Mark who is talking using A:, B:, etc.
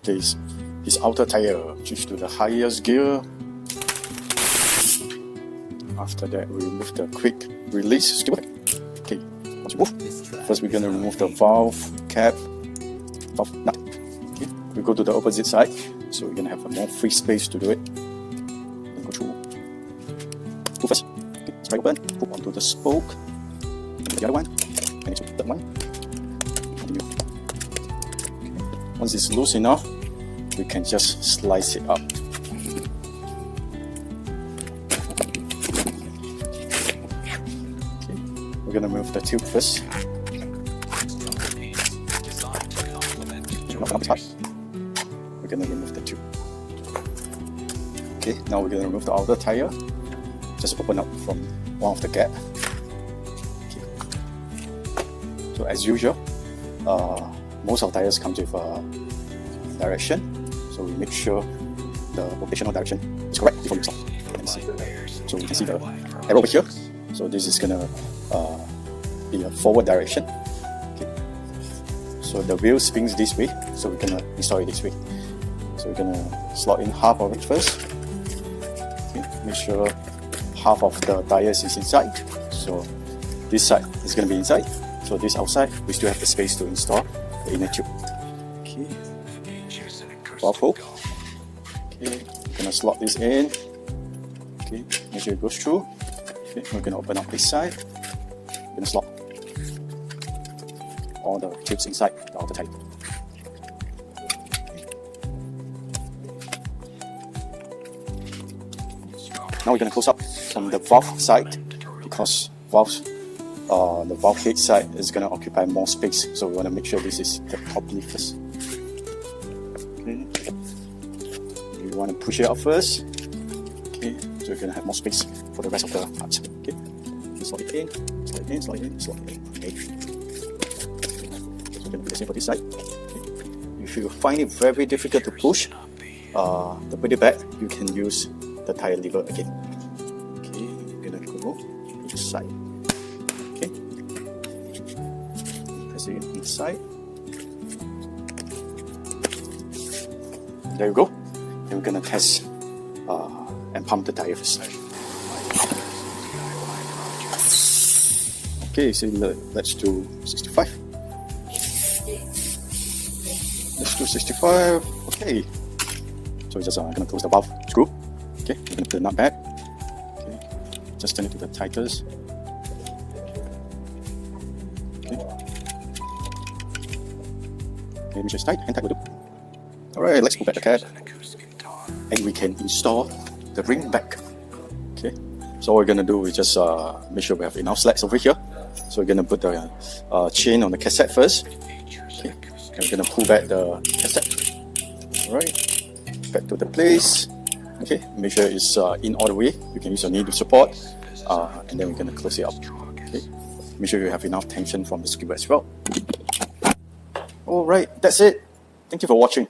A: case, this outer tire, switch to the highest gear. After that, we remove the quick release skid plate. Okay, once you move, first we're gonna remove the valve cap, valve nut. Okay, we go to the opposite side, so we're gonna have a more free space to do it. Go through. Pull first. Okay, it's right open. Pull onto the spoke. The other one, and it's the third one. Continue. Okay. Once it's loose enough, we can just slice it up. We're gonna remove the tube first. We're gonna remove the tube. Okay, now we're gonna remove the outer tire. Just open up from one of the gap. Okay. So as usual, most of the tires come with direction. So we make sure the rotational direction is correct before you stop. So you can see the arrow over here. So this is gonna be a forward direction. Okay. So the wheel spins this way, so we're gonna install it this way. So we're gonna slot in half of it first. Okay. Make sure half of the tires is inside. So this side is gonna be inside. So this outside, we still have the space to install the inner tube. Okay. Valve hole. Okay. We're gonna slot this in. Okay. Make sure it goes through. Okay. We're gonna open up this side. We're gonna slot all the tubes inside the outer tire. Now we're going to close up from the valve side, because the valve head side is going to occupy more space, so we want to make sure this is kept properly first. Okay. We want to push it out first. Okay, so we're going to have more space for the rest of the parts. Okay, slot it in, slot it in, slot it in, slot it in. Okay. So we're going to do the same for this side. Okay. If you find it very difficult to push, to put it back, you can use the tire lever again. Okay, we're gonna go each side. Okay, press it in each side. There you go. And we're gonna test and pump the tire first. Okay, so let's do 65. Let's do 65. Okay. So we're just gonna close the valve screw. Okay, we're going to put the nut back. Okay, just turn it to the tightest. Okay, make sure it's tight, hand tight will do. Alright, let's pull back the cap. And we can install the ring back. Okay, so what we're going to do is just make sure we have enough slats over here. So we're going to put the chain on the cassette first. Okay, and we're going to pull back the cassette. Alright, back to the place. Okay, make sure it's in all the way. You can use your knee to support, and then we're going to close it up. Okay, make sure you have enough tension from the screw as well. Alright, that's it. Thank you for watching.